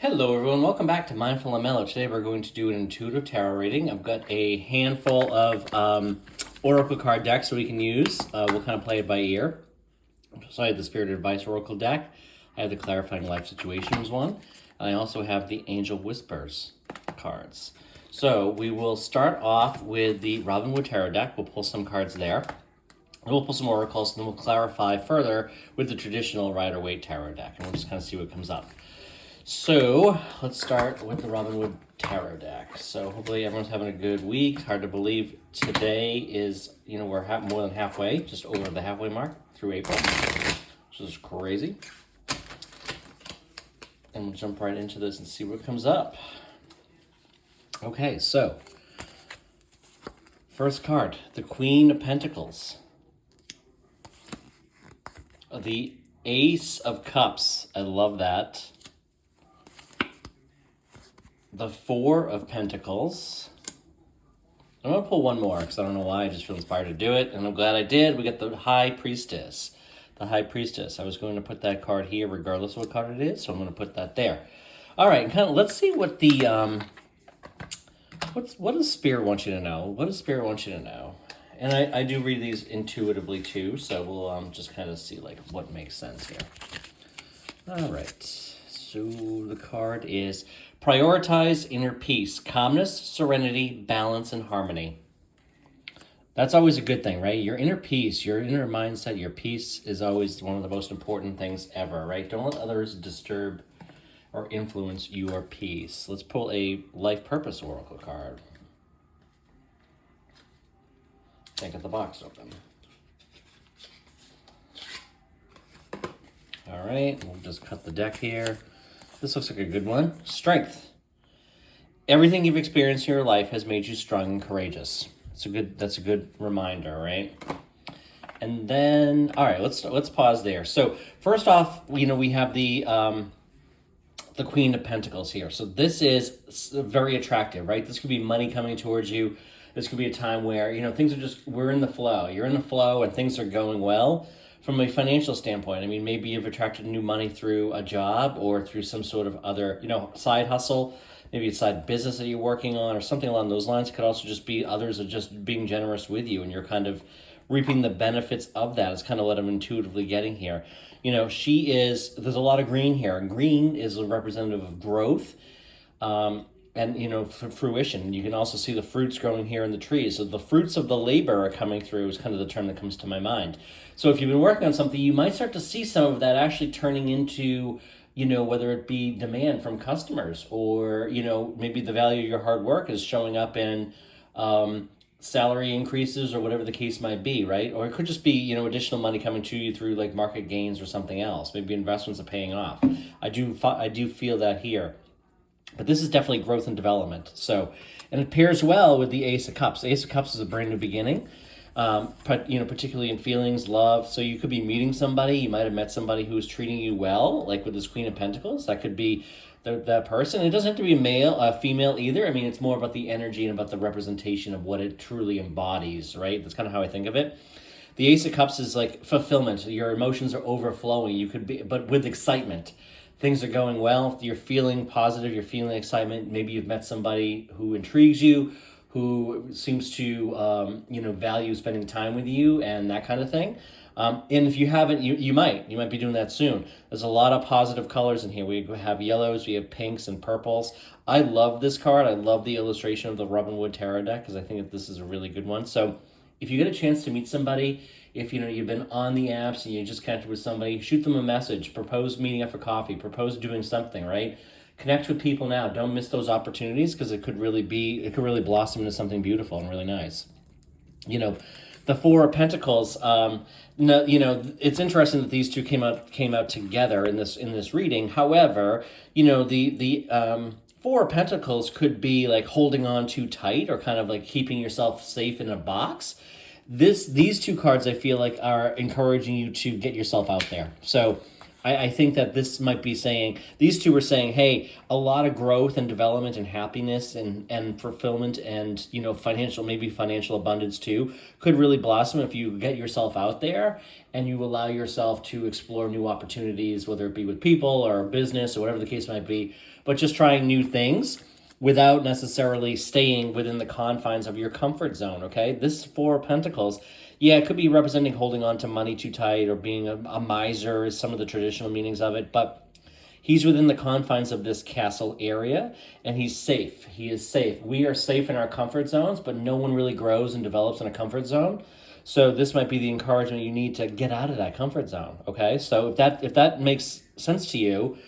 Hello everyone, welcome back to Mindful and Mellow. Today we're going to do an intuitive tarot reading. I've got a handful of oracle card decks that we can use. We'll kind of play it by ear. So I have the Spirit Advice Oracle deck. I have the Clarifying Life Situations one. And I also have the Angel Whispers cards. So we will start off with the Robin Wood Tarot deck. We'll pull some cards there. And we'll pull some oracles, and then we'll clarify further with the traditional Rider-Waite Tarot deck. And we'll just kind of see what comes up. So let's start with the Robin Wood Tarot deck. So hopefully everyone's having a good week. Hard to believe today is, we're more than halfway, just over the halfway mark through April, which is crazy. And we'll jump right into this and see what comes up. Okay, so first card, the Queen of Pentacles. The Ace of Cups. I love that. The Four of Pentacles. I'm going to pull one more because I don't know why. I just feel inspired to do it, and I'm glad I did. We got the High Priestess. The High Priestess. I was going to put that card here regardless of what card it is, so I'm going to put that there. All right, let's see what the... what does Spirit want you to know? What does Spirit want you to know? And I do read these intuitively too, so we'll just kind of see what makes sense here. All right, so the card is prioritize inner peace, calmness, serenity, balance, and harmony. That's always a good thing, right? Your inner peace, your inner mindset, your peace is always one of the most important things ever, right? Don't let others disturb or influence your peace. Let's pull a Life Purpose Oracle card. Can't get the box open. All right, we'll just cut the deck here. This looks like a good one. Strength. Everything you've experienced in your life has made you strong and courageous. That's a good reminder, right? And then, all right, let's pause there. So first off, we have the Queen of Pentacles here. So this is very attractive, right? This could be money coming towards you. This could be a time where, things are we're in the flow. You're in the flow and things are going well. From a financial standpoint, maybe you've attracted new money through a job or through some sort of other, side hustle. Maybe it's a side business that you're working on or something along those lines. It could also just be others are just being generous with you and you're kind of reaping the benefits of that. It's kind of what I'm intuitively getting here. There's a lot of green here, and green is a representative of growth. And fruition. You can also see the fruits growing here in the trees. So the fruits of the labor are coming through is kind of the term that comes to my mind. So if you've been working on something, you might start to see some of that actually turning into, whether it be demand from customers or, maybe the value of your hard work is showing up in salary increases or whatever the case might be, right? Or it could just be, additional money coming to you through market gains or something else. Maybe investments are paying off. I do feel that here. But this is definitely growth and development. So, and it pairs well with the Ace of Cups. Ace of Cups is a brand new beginning, particularly in feelings, love. So you could be meeting somebody. You might have met somebody who is treating you well, like with this Queen of Pentacles. That could be that person. It doesn't have to be female either. It's more about the energy and about the representation of what it truly embodies, right? That's kind of how I think of it. The Ace of Cups is fulfillment. Your emotions are overflowing. You could be, but with excitement. Things are going well. You're feeling positive. You're feeling excitement. Maybe you've met somebody who intrigues you, who seems to, value spending time with you and that kind of thing. And if you haven't, you might be doing that soon. There's a lot of positive colors in here. We have yellows, we have pinks and purples. I love this card. I love the illustration of the Robin Wood Tarot deck because I think that this is a really good one. So if you get a chance to meet somebody, if you've been on the apps and you just connected with somebody, shoot them a message, propose meeting up for coffee, propose doing something, right? Connect with people now. Don't miss those opportunities because it could really blossom into something beautiful and really nice. The Four of Pentacles, it's interesting that these two came out together in this reading. However, the Four of Pentacles could be holding on too tight or kind of keeping yourself safe in a box. These two cards I feel are encouraging you to get yourself out there. So I think that this might be saying, these two are saying, hey, a lot of growth and development and happiness and fulfillment and, financial, maybe financial abundance too, could really blossom if you get yourself out there and you allow yourself to explore new opportunities, whether it be with people or business or whatever the case might be, but just trying new things without necessarily staying within the confines of your comfort zone, okay? This Four of Pentacles, yeah, it could be representing holding on to money too tight or being a miser is some of the traditional meanings of it, but he's within the confines of this castle area and he's safe. He is safe. We are safe in our comfort zones, but no one really grows and develops in a comfort zone. So this might be the encouragement you need to get out of that comfort zone, okay? So if that makes sense to you,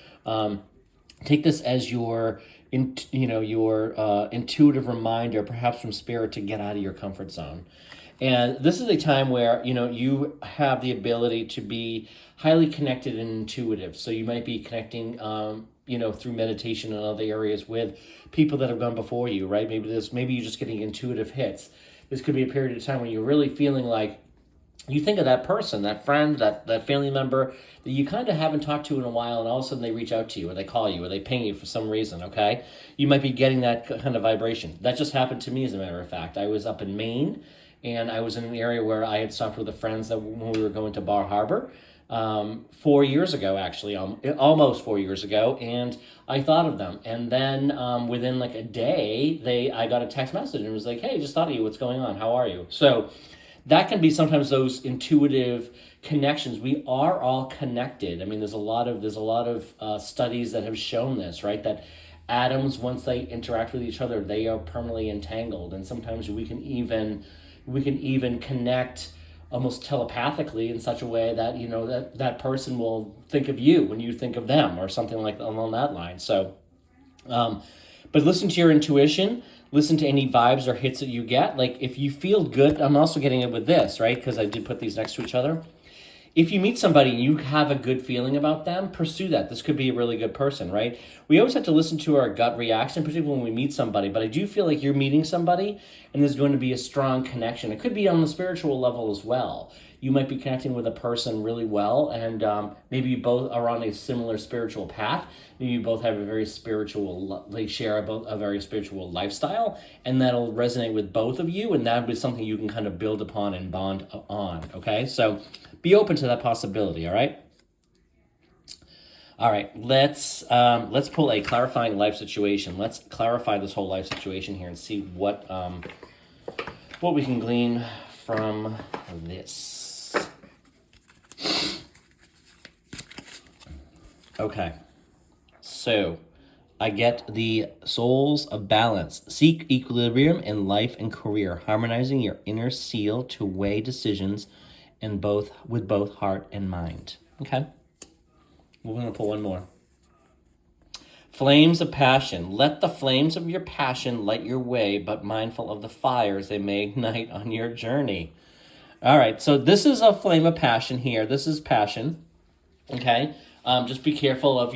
take this as your intuitive reminder, perhaps from spirit, to get out of your comfort zone. And this is a time where, you have the ability to be highly connected and intuitive. So you might be connecting, through meditation and other areas with people that have gone before you, right? Maybe you're just getting intuitive hits. This could be a period of time when you're really feeling like you think of that person, that friend, that family member that you kind of haven't talked to in a while, and all of a sudden they reach out to you or they call you or they ping you for some reason, okay? You might be getting that kind of vibration. That just happened to me, as a matter of fact. I was up in Maine, and I was in an area where I had stopped with the friends when we were going to Bar Harbor 4 years ago, actually, almost 4 years ago, and I thought of them. And then within like a day, I got a text message and it was like, hey, just thought of you. What's going on? How are you? So that can be sometimes those intuitive connections. We are all connected. I mean, there's a lot of studies that have shown this, right? That atoms, once they interact with each other, they are permanently entangled, and sometimes we can even connect almost telepathically in such a way that that person will think of you when you think of them, or something like along that line. So, but listen to your intuition. Listen to any vibes or hits that you get. Like, if you feel good, I'm also getting it with this, right? Because I did put these next to each other. If you meet somebody and you have a good feeling about them, pursue that. This could be a really good person, right? We always have to listen to our gut reaction, particularly when we meet somebody. But I do feel like you're meeting somebody and there's going to be a strong connection. It could be on the spiritual level as well. You might be connecting with a person really well, and maybe you both are on a similar spiritual path. Maybe you both have they share a very spiritual lifestyle, and that'll resonate with both of you, and that will be something you can kind of build upon and bond on, okay? So be open to that possibility, all right? All right, let's pull a clarifying life situation. Let's clarify this whole life situation here and see what we can glean from this. Okay, so I get the souls of balance. Seek equilibrium in life and career, harmonizing your inner seal to weigh decisions with both heart and mind. Okay, we're going to pull one more. Flames of passion. Let the flames of your passion light your way, but mindful of the fires they may ignite on your journey. All right, so this is a flame of passion here. This is passion, okay? Just be careful of,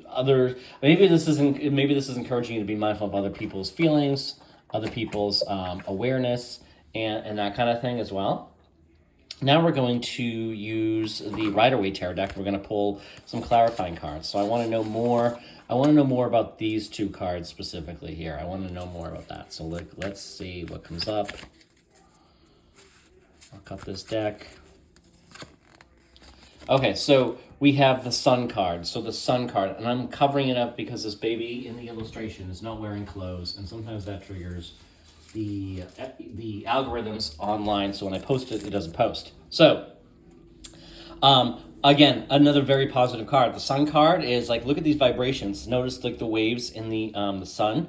other. Maybe this is encouraging you to be mindful of other people's feelings, other people's awareness, and that kind of thing as well. Now we're going to use the Rider-Waite Tarot deck. We're going to pull some clarifying cards. So I want to know more. I want to know more about these two cards specifically here. I want to know more about that. So let's see what comes up. I'll cut this deck. Okay, so we have the Sun card. So the Sun card, and I'm covering it up because this baby in the illustration is not wearing clothes, and sometimes that triggers the algorithms online. So when I post it, it doesn't post. So, again, another very positive card. The Sun card is like, look at these vibrations. Notice like the waves in the sun.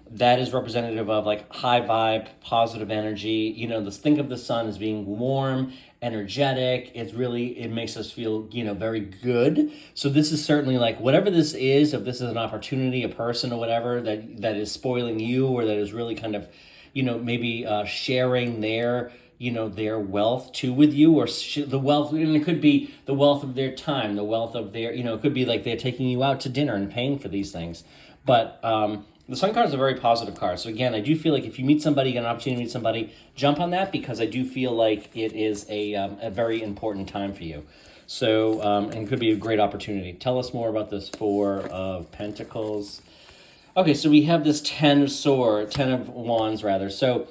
That is representative of like high vibe, positive energy. Think of the sun as being warm, energetic. It makes us feel, very good. So this is certainly like, whatever this is, if this is an opportunity, a person or whatever that is spoiling you, or that is really kind of, maybe sharing their wealth too with you, or the wealth, and it could be the wealth of their time, the wealth of their, it could be like they're taking you out to dinner and paying for these things. But, the Sun card is a very positive card. So again, I do feel like if you meet somebody, get an opportunity to meet somebody, jump on that, because I do feel like it is a very important time for you. So, and could be a great opportunity. Tell us more about this Four of Pentacles. Okay, so we have this Ten of Wands rather. So,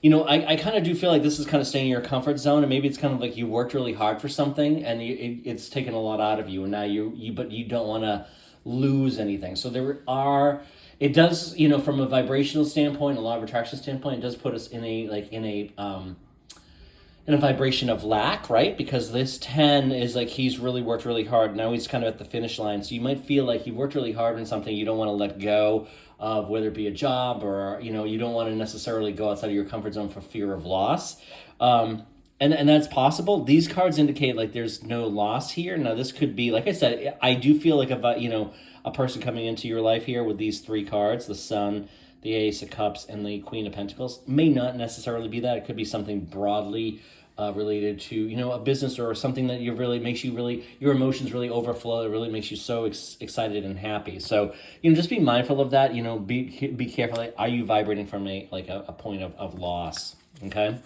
I kind of do feel like this is kind of staying in your comfort zone, and maybe it's kind of like you worked really hard for something, and it's taken a lot out of you, and now but you don't want to lose anything. So it does, from a vibrational standpoint, a law of attraction standpoint, it does put us in a vibration of lack, right? Because this 10 is like he's really worked really hard. Now he's kind of at the finish line. So you might feel like you worked really hard on something you don't want to let go of, whether it be a job or, you don't want to necessarily go outside of your comfort zone for fear of loss. And that's possible. These cards indicate like there's no loss here. Now this could be, like I said, I do feel like a person coming into your life here with these three cards, the Sun, the Ace of Cups, and the Queen of Pentacles. May not necessarily be that. It could be something broadly related to, a business or something that makes you your emotions really overflow. It really makes you so excited and happy. So, just be mindful of that. Be careful. Like, are you vibrating from a point of loss? Okay.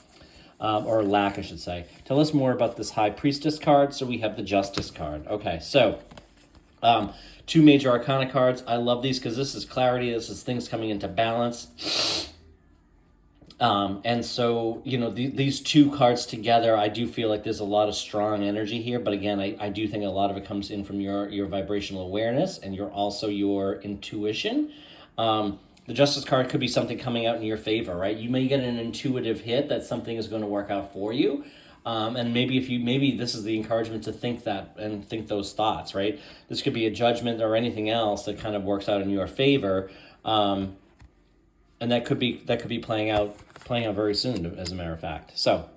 Or lack, I should say. Tell us more about this High Priestess card. So we have the Justice card. Okay, so two major arcana cards. I love these because this is clarity. This is things coming into balance. And so, these two cards together, I do feel like there's a lot of strong energy here. But again, I do think a lot of it comes in from your vibrational awareness and your intuition. The Justice card could be something coming out in your favor, right? You may get an intuitive hit that something is going to work out for you. And maybe this is the encouragement to think that and think those thoughts, right? This could be a judgment or anything else that kind of works out in your favor. And that could be playing out very soon, as a matter of fact. So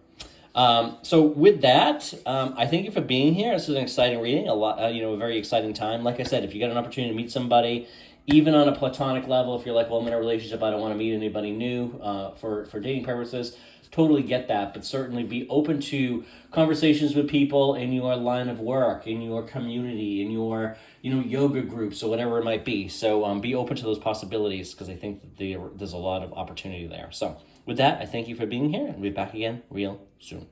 with that, I thank you for being here. This is an exciting reading, a very exciting time. Like I said, if you get an opportunity to meet somebody, even on a platonic level, if you're like, well, I'm in a relationship, I don't want to meet anybody new for dating purposes, totally get that. But certainly be open to conversations with people in your line of work, in your community, in your yoga groups or whatever it might be. So be open to those possibilities because I think that there's a lot of opportunity there. So with that, I thank you for being here, and we'll be back again real soon.